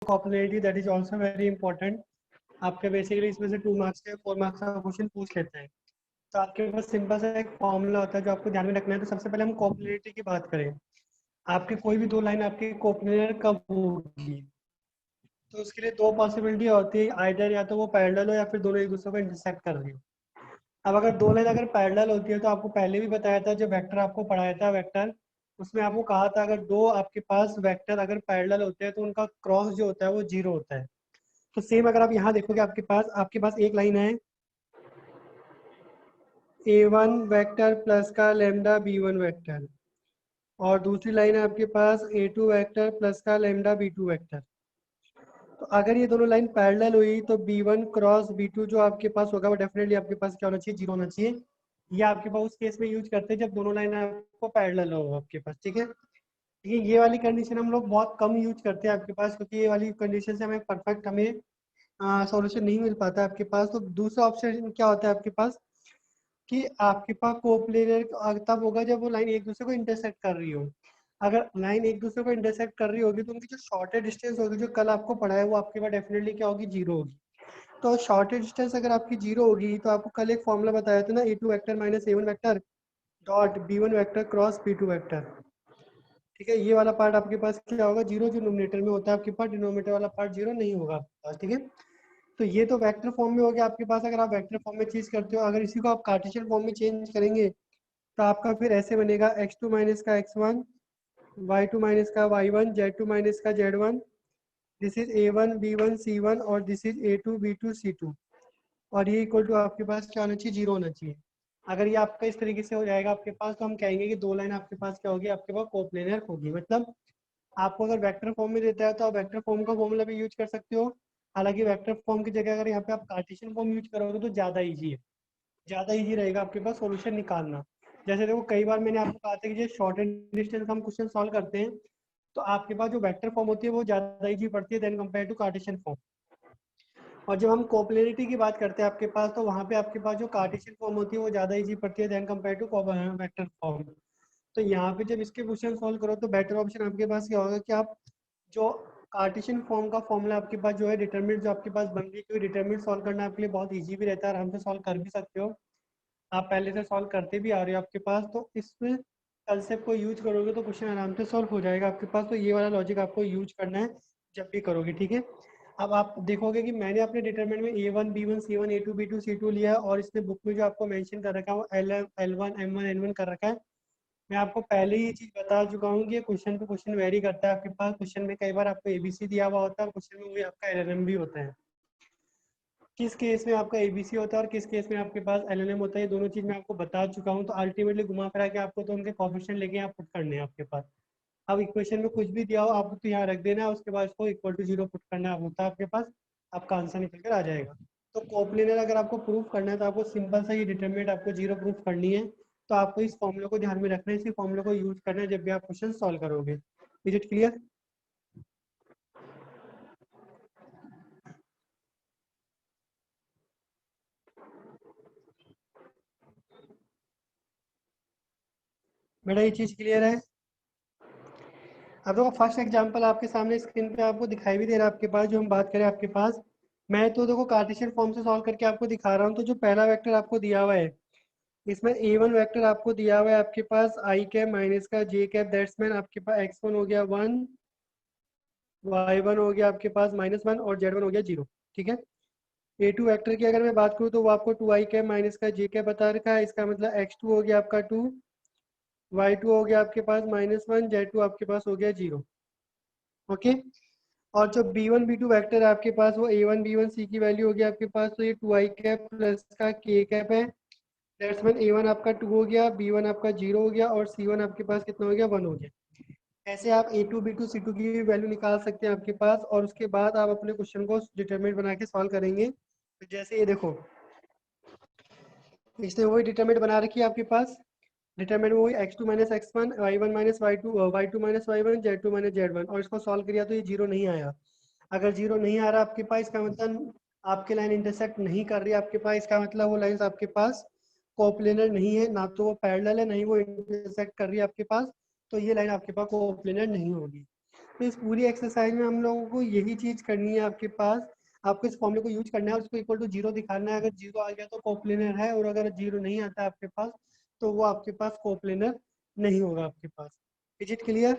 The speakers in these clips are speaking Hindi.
कॉपलेरिटी that is also very important. आपके बेसिकली इसमें से 2 मार्क्स के 4 मार्क्स का क्वेश्चन पूछ लेते हैं। तो आपके पास सिंपल सा एक फॉर्मूला होता है जो आपको ध्यान में रखना है। तो सबसे पहले हम कॉपलेरिटी की बात करें। आपकी कोई भी दो लाइन आपकी कोप्लेनर कब होगी, तो उसके लिए दो पॉसिबिलिटी होती है, आइदर या तो वो पैरेलल हो या फिर दोनों एक दूसरे को इंटरसेक्ट कर रही हो। अब अगर दो लाइन अगर पैरेलल होती है तो आपको पहले भी बताया था, जो वेक्टर आपको पढ़ाया था वेक्टर, उसमें आपको कहा था अगर दो आपके पास वेक्टर अगर पैरेलल होते हैं तो उनका क्रॉस जो होता है वो जीरो होता है। तो सेम अगर आप यहाँ देखोगे, आपके पास एक लाइन है a1 वेक्टर प्लस का लेमडा b1 वेक्टर, और दूसरी लाइन है आपके पास a2 वेक्टर प्लस का लेमडा b2 वेक्टर। तो अगर ये दोनों लाइन पैरेलल हुई तो b1 क्रॉस b2 जो आपके पास होगा वो डेफिनेटली आपके पास क्या होना चाहिए, जीरो होना चाहिए। ये आपके पास उस केस में यूज करते हैं जब दोनों लाइन आपको पैरेलल हो आपके पास, ठीक है। ये वाली कंडीशन हम लोग बहुत कम यूज करते हैं आपके पास, क्योंकि ये वाली कंडीशन से हमें परफेक्ट हमें सॉल्यूशन नहीं मिल पाता आपके पास। तो दूसरा ऑप्शन क्या होता है आपके पास, कि आपके पास कोप्लेनर तब होगा जब वो लाइन एक दूसरे को इंटरसेक्ट कर रही हो। अगर लाइन एक दूसरे को इंटरसेक्ट कर रही होगी तो उनकी जो शॉर्टेड डिस्टेंस होगी जो कल आपको पढ़ा है वो आपके पास डेफिनेटली क्या होगी, जीरो होगी। तो शॉर्टेड डिस्टेंस अगर आपकी जीरो होगी तो आपको कल एक फॉर्मूला बताया था ना, a2 vector minus a1 vector dot b1 vector cross b2 vector. ठीक है, ये वाला पार्ट आपके पास क्या होगा, जीरो। जो नोमिनेटर में होता है आपके पास, डिनोमिनेटर वाला पार्ट जीरो नहीं होगा आपके पास, ठीक है। तो ये तो वेक्टर फॉर्म में हो गया आपके पास, अगर आप वेक्टर फॉर्म में चेंज करते हो। अगर इसी को आप कार्टेशियन फॉर्म में चेंज करेंगे तो आपका फिर ऐसे बनेगा x2 माइनस का x1, y2 माइनस का y1, z2 माइनस का z1, this is a1 b1 c1 और this is a2 b2 c2। और ये इक्वल टू आपके पास क्या होना चाहिए, जीरो होना चाहिए। अगर ये आपका इस तरीके से हो जाएगा आपके पास, तो हम कहेंगे कि दो लाइन आपके पास क्या होगी, आपके पास कोप्लेनर होगी। मतलब आपको अगर वेक्टर फॉर्म में देता है तो आप वेक्टर फॉर्म का फॉर्मूला भी यूज कर सकते हो। हालांकि वेक्टर फॉर्म की जगह अगर यहाँ पे आप कार्टेशियन फॉर्म यूज करोगे तो ज़्यादा ईजी है, ज़्यादा ईजी रहेगा आपके पास सॉल्यूशन निकालना। जैसे देखो कई बार मैंने आपको कहा था कि जो शॉर्टेड डिस्टेंस हम क्वेश्चन सॉल्व करते हैं तो आपके पास जो वेक्टर फॉर्म होती है वो ज़्यादा ईजी पड़ती है than compare to Cartesian form. और जब हम कोप्लेनिटी की बात करते हैं आपके पास, तो वहाँ पे आपके पास जो कार्टेशियन फॉर्म होती है वो ज़्यादा ईजी पड़ती है than compare to vector form. तो यहाँ पे जब इसके क्वेश्चन सॉल्व करो तो बेटर ऑप्शन आपके पास क्या होगा कि आप जो कार्टेशियन फॉर्म का फॉर्मूला आपके पास जो है डिटरमिनेंट जो आपके पास बन रही है, क्योंकि डिटरमिनेंट सॉल्व करना आपके लिए बहुत ईजी भी रहता है, आराम से सॉल्व कर भी सकते हो। आप पहले से सॉल्व करते भी आ रहे हो आपके पास, तो इसमें कंसेप्ट को यूज करोगे तो क्वेश्चन आराम से सॉल्व हो जाएगा आपके पास। तो ये वाला लॉजिक आपको यूज करना है जब भी करोगे, ठीक है। अब आप देखोगे कि मैंने अपने डिटरमिनेंट में a1 b1 c1 a2 b2 c2 लिया है, और इसमें बुक में जो आपको मेंशन कर रखा है वो l1 m1 n1 कर रखा है। मैं आपको पहले ही ये चीज़ बता चुका हूँ कि ये क्वेश्चन पे क्वेश्चन वेरी करता है आपके पास। क्वेश्चन में कई बार आपको एबीसी दिया हुआ होता है और क्वेश्चन में वही आपका एलएनएम भी होता है। किस केस में आपका एबीसी होता है और किस केस में आपके पास एलएनएम होता है, ये दोनों चीज़ मैं आपको बता चुका हूँ। तो अल्टीमेटली घुमा फिरा के आपको तो उनके कोफिशिएंट लेके यहाँ पुट करने हैं आपके पास। अब इक्वेशन में कुछ भी दिया हो आपको तो यहाँ रख देना है, उसके बाद इसको इक्वल टू जीरो पुट करना होता है आपके पास, आपका आंसर निकल कर आ जाएगा। तो कोप्लेनर अगर आपको प्रूफ करना है तो आपको सिंपल सा ये डिटरमिनेंट आपको जीरो प्रूफ करनी है। तो आपको इस फॉर्मूले को ध्यान में रखना है, इसी फॉर्मूले को यूज करना है जब भी आप क्वेश्चन सॉल्व करोगे। Is it clear? बेटा ये चीज़ क्लियर है? अब देखो फर्स्ट एग्जांपल आपके सामने स्क्रीन पे आपको दिखाई भी दे रहा है आपके पास, जो हम बात करें आपके पास। मैं तो देखो कार्टेशियन फॉर्म से सॉल्व करके आपको दिखा रहा हूँ। तो जो पहला वेक्टर आपको दिया हुआ है, इसमें a1 वेक्टर आपको दिया हुआ है आपके पास आई कैप माइनस का जे कैप, दैट्स मीन आपके पास x1 हो गया 1, y1 हो गया आपके पास -1 और z1 हो गया 0, ठीक है। a2 वेक्टर की अगर मैं बात करूँ तो वो आपको 2i कैप माइनस का जे कैप बता रखा है। इसका मतलब x2 हो गया आपका 2, y2 हो गया आपके पास -1, z2 आपके पास हो गया 0, ओके। और जो b1 b2 वेक्टर है आपके पास वो a1 b1 c की वैल्यू होगी आपके पास, तो ये 2i कैप प्लस का k कैप है। दैट्स मीन a1 आपका 2 हो गया, b1 आपका 0 हो गया और c1 आपके पास कितना हो गया, 1 हो गया। ऐसे आप a2 b2 c2 की वैल्यू निकाल सकते हैं आपके पास, और उसके बाद आप अपने क्वेश्चन को डिटरमिनेंट बना के सॉल्व करेंगे। तो जैसे ये देखो, इसने वही डिटरमिनेंट बना रखी है आपके पास। डिटरमिनेंट वही x2 minus x1 y1 minus y2 y2 minus y1 z2 minus z1, और इसको सॉल्व किया तो ये जीरो नहीं आया। अगर जीरो नहीं आ रहा आपके पास, इसका मतलब आपकी लाइन इंटरसेक्ट नहीं कर रही आपके पास, इसका मतलब वो लाइंस आपके पास कोप्लेनर नहीं है, ना तो वो पैरेलल है, नहीं वो इंटरसेक्ट कर रही है आपके पास। तो ये लाइन आपके पास कोप्लेनर नहीं होगी। तो इस पूरी एक्सरसाइज में हम लोगों को यही चीज करनी है आपके पास। आपको इस फॉर्मूले को यूज करना है और उसको इक्वल टू जीरो दिखाना है। अगर जीरो आ गया तो कोप्लेनर है, और अगर जीरो नहीं आता आपके पास तो वो आपके पास कोप्लेनर नहीं होगा आपके पास। Is it clear?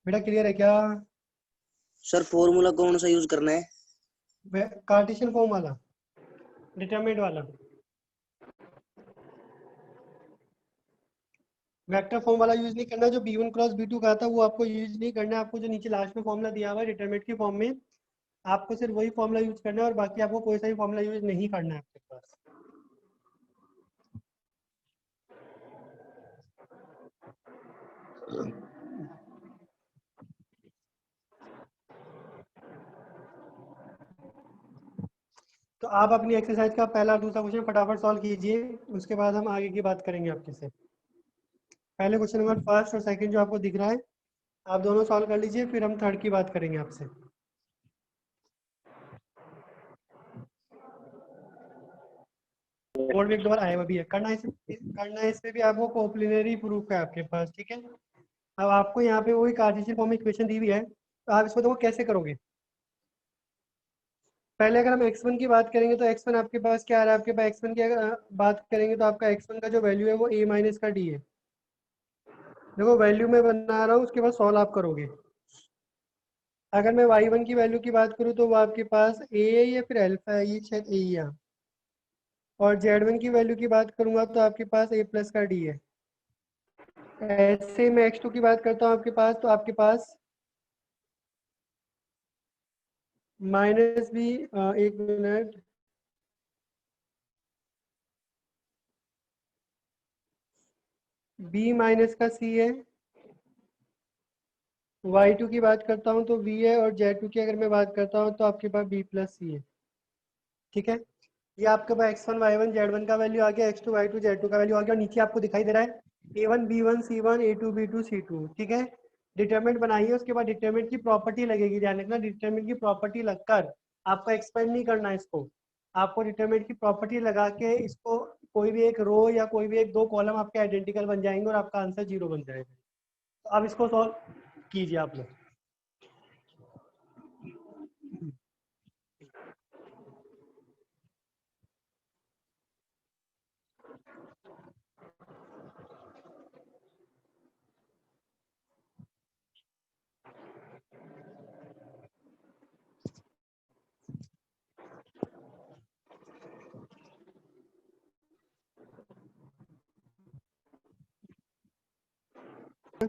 बेटा क्लियर है क्या? सर फॉर्मूला कौन सा यूज करना है? कार्टेशियन फॉर्म वाला, डिटरमिनेंट वाला। वेक्टर फॉर्म वाला यूज नहीं करना। जो b1 क्रॉस b2 का था वो आपको यूज नहीं करना है। आपको जो नीचे लास्ट में फॉर्मूला दिया हुआ है डिटरमिनेंट की फॉर्म में, आपको सिर्फ वही फॉर्मूला यूज करना है और बाकी आपको कोई सा भी फॉर्मूला यूज नहीं करना है आपके पास। तो आप अपनी एक्सरसाइज का पहला और दूसरा क्वेश्चन फटाफट सॉल्व कीजिए, उसके बाद हम आगे की बात करेंगे आपके से। पहले क्वेश्चन नंबर फर्स्ट और सेकंड जो आपको दिख रहा है, आप दोनों सॉल्व कर लीजिए, फिर हम थर्ड की बात करेंगे आपसे। बोर्ड में एक बार आया हुआ भी है, करना है इस पे भी आपको कोप्लिनरी प्रूफ है आपके पास, ठीक है। अब आपको यहाँ पे वही कार्टेशियन फॉर्म में इक्वेशन दी हुई है, तो आप इसको देखो कैसे करोगे। पहले अगर हम x1 की बात करेंगे तो x1 आपके पास क्या आ रहा है? आपके पास x1 की अगर बात करेंगे तो आपका x1 का जो वैल्यू है वो a माइनस का d है। देखो वैल्यू मैं बना रहा हूँ, उसके बाद सॉल्व आप करोगे। अगर मैं y1 की वैल्यू की बात करूँ तो वो आपके पास a है या फिर अल्फा है, ये शायद a ही है। और z1 की वैल्यू की बात करूंगा तो आपके पास a प्लस का d है। ऐसे मैं x2 की बात करता हूँ आपके पास, तो आपके पास माइनस भी, एक मिनट, b माइनस का c है। y2 की बात करता हूँ तो v है, और z2 की अगर मैं बात करता हूँ तो आपके पास b प्लस c है, ठीक है। ये आपके पास x1 y1 z1 का वैल्यू आ गया, x2 y2 z2 का वैल्यू आ गया, और नीचे आपको दिखाई दे रहा है a1 b1 c1 a2 b2 c2, ठीक है। डिटरमिनेंट बनाइए, उसके बाद डिटरमिनेंट की प्रॉपर्टी लगेगी, ध्यान रखना डिटरमिनेंट की प्रॉपर्टी लगकर आपको एक्सपेंड नहीं करना है इसको। आपको डिटरमिनेंट की प्रॉपर्टी लगा के इसको कोई भी एक रो या कोई भी एक दो कॉलम आपके आइडेंटिकल बन जाएंगे और आपका आंसर जीरो बन जाएगा। तो अब इसको सॉल्व कीजिए आप लोग।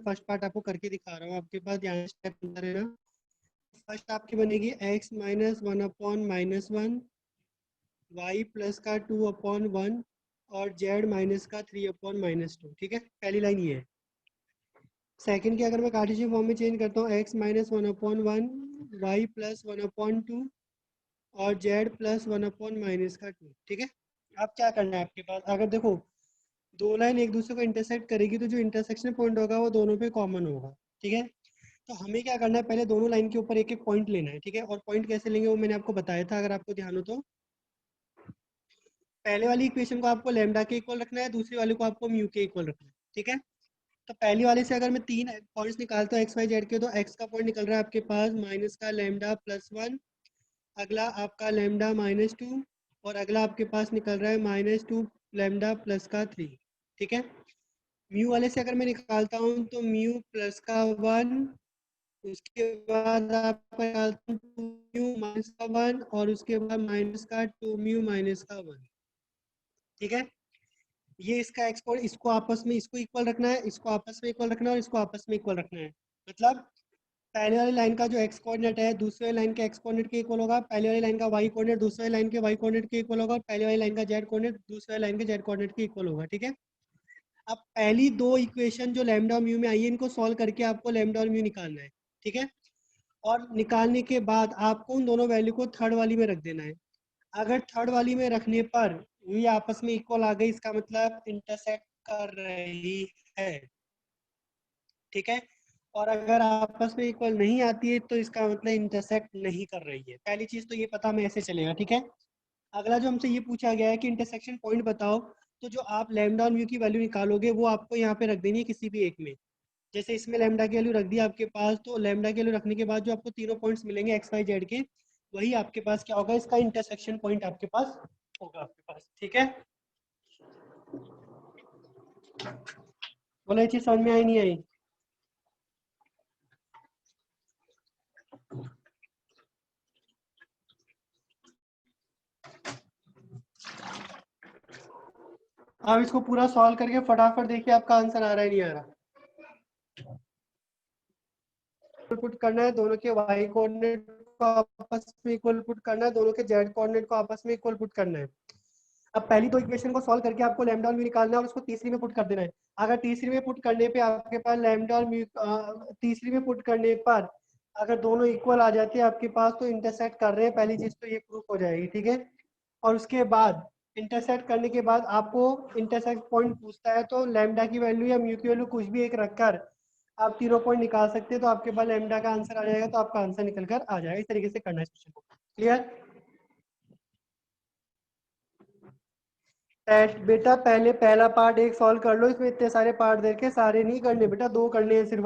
फर्स्ट पार्ट आपको करके दिखा रहा हूँ, आपके पास यहाँ स्टेप अंदर है ना। फर्स्ट आपकी बनेगी x minus one upon minus one, y plus का टू अपॉन वन, और z माइनस का थ्री अपॉन माइनस टू, ठीक है। पहली लाइन ये है। सेकंड की अगर मैं कार्टेशियन फॉर्म में चेंज करता हूँ, x minus one upon one, y plus one upon two, और z plus one upon minus का टू, ठीक है। अब क्या करना है आपके पास, अगर देखो दो लाइन एक दूसरे को इंटरसेक्ट करेगी तो जो इंटरसेक्शन पॉइंट होगा वो दोनों पे कॉमन होगा, ठीक है। तो हमें क्या करना है, पहले दोनों लाइन के ऊपर एक एक पॉइंट लेना है, ठीक है। और पॉइंट कैसे लेंगे वो मैंने आपको बताया था, अगर आपको ध्यान हो तो। पहले वाली इक्वेशन को आपको लैम्डा के इक्वल रखना है, दूसरी वाले को आपको म्यू के इक्वल रखना है, ठीक है। तो पहली वाले से अगर मैं तीन पॉइंट्स निकालता हूँ एक्स वाई जेड के, तो एक्स का पॉइंट निकल रहा है आपके पास माइनस का लैम्डा प्लस वन, अगला आपका लैम्डा माइनस टू, और अगला आपके पास निकल रहा है माइनस टू लैम्डा प्लस का थ्री, ठीक है। म्यू वाले से अगर मैं निकालता हूँ तो म्यू प्लस का वन, उसके बाद आपका निकालता हूँ टू म्यू माइनस का वन, और उसके बाद माइनस का टू म्यू माइनस का वन, ठीक है। ये इसका एक्सपोर्ट, इसको आपस में इसको इक्वल रखना है, इसको आपस में इक्वल रखना है, और इसको आपस में इक्वल रखना है। मतलब पहले वाली लाइन का जो एक्स कोऑर्डिनेट है दूसरे लाइन के एक्स कोऑर्डिनेट के इक्वल होगा, पहले वाली लाइन का वाई कोऑर्डिनेट दूसरे लाइन के वाई कोऑर्डिनेट के इक्वल होगा, और पहले वाली लाइन का जेड कोऑर्डिनेट दूसरे लाइन के जेड कोऑर्डिनेट के इक्वल होगा, ठीक है। अब पहली दो इक्वेशन जो लैम्डा और म्यू में आई है, इनको सॉल्व करके आपको लैम्डा और म्यू निकालना है, ठीक है। और निकालने के बाद आपको उन दोनों वैल्यू को थर्ड वाली में रख देना है। अगर थर्ड वाली में रखने पर ये आपस में इक्वल आ गई, इसका मतलब इंटरसेक्ट कर रही है, ठीक है। और अगर आपस में इक्वल नहीं आती है तो इसका मतलब इंटरसेक्ट नहीं कर रही है। पहली चीज तो ये पता हमें ऐसे चलेगा, ठीक है। अगला जो हमसे ये पूछा गया है कि इंटरसेक्शन पॉइंट बताओ, तो जो आप लैम्डा और म्यू की वैल्यू निकालोगे वो आपको यहाँ पे रख देनी है किसी भी एक में। जैसे इसमें लैम्डा की वैल्यू रख दी आपके पास, तो लैम्डा की वैल्यू रखने के बाद जो आपको तीनों पॉइंट्स मिलेंगे एक्स वाई जेड के, वही आपके पास क्या होगा, इसका इंटरसेक्शन पॉइंट आपके पास होगा आपके पास, ठीक है। बोला ये चीज समझ में आई नहीं आई? आप इसको पूरा सॉल्व करके फटाफट देखिए आपका आंसर आ रहा है नहीं आ रहा। पुट करना है दोनों के y कोऑर्डिनेट को आपस में इक्वल पुट करना है, दोनों के z कोऑर्डिनेट को आपस में इक्वल पुट करना है। अब पहली दो इक्वेशन को सॉल्व करके आपको लैम्डा और म्यू निकालना है और उसको तीसरी में पुट कर देना है। अगर तीसरी में पुट करने पे आपके पास लैम्डा और म्यू तीसरी में पुट करने पर अगर दोनों इक्वल आ जाते हैं आपके पास तो इंटरसेक्ट कर रहे हैं, पहली चीज तो ये प्रूफ हो जाएगी, ठीक है। और उसके बाद इंटरसेक्ट करने के बाद आपको इंटरसेक्ट पॉइंट पूछता है, तो लैम्डा की वैल्यू या म्यू की वैल्यू कुछ भी एक रखकर आप तीनों पॉइंट निकाल सकते हैं, तो आपके पास लैम्डा का आंसर आ जाएगा, तो आपका आंसर निकल कर आ जाएगा। इस तरीके से करना है इस क्वेश्चन को। क्लियर? बेटा पहले पहला पार्ट एक सॉल्व कर लो, इसमें इतने सारे पार्ट देखे सारे नहीं करने बेटा, दो करने हैं सिर्फ,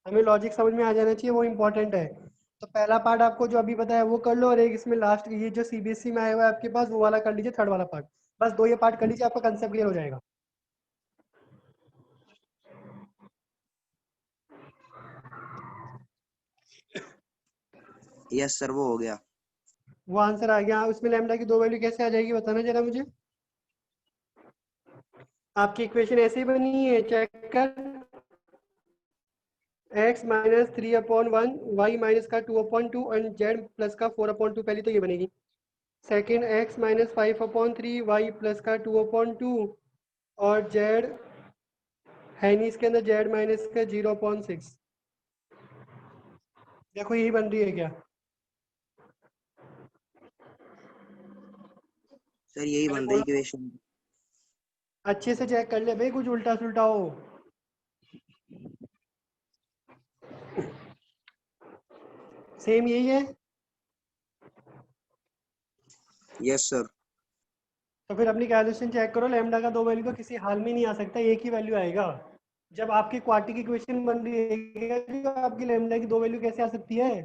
हमें लॉजिक समझ में आ जाना चाहिए, वो इंपॉर्टेंट है। तो पहला पार्ट आपको जो अभी बताया वो कर लो, और एक इसमें लास्ट ये जो सीबीएसई में आया हुआ है आपके पास वो वाला कर लीजिए, थर्ड वाला पार्ट। बस दो ये पार्ट कर लीजिए, आपका कंसेप्ट क्लियर हो जाएगा। यस सर, वो हो गया। वो आंसर आ गया। उसमें लैम्डा की दो वैल्यू कैसे आ जाएगी बताना जरा मुझे। आपकी इक्वेशन ऐसे ही बनी है, चेक कर। x माइनस 3/1, y माइनस का 2/2 एंड z प्लस का 4/2, पहली तो ये बनेगी। Second x minus 5/3, y plus का 2/2 और z है नहीं इसके अंदर, z माइनस का 0.6। देखो यही बन रही है क्या? सर यही अरे बन रही बोलो, इक्वेशन। अच्छे से चेक कर ले भाई, कुछ उल्टा सुल्टा हो। सेम यही है। Yes sir. तो फिर अपनी कैलकुलेशन चेक करो, लैम्डा का दो वैल्यू तो किसी हाल में नहीं आ सकता, एक ही वैल्यू आएगा। जब आपकी क्वाड्रेटिक इक्वेशन बन रही है, आपकी लैम्डा की दो वैल्यू कैसे आ सकती है?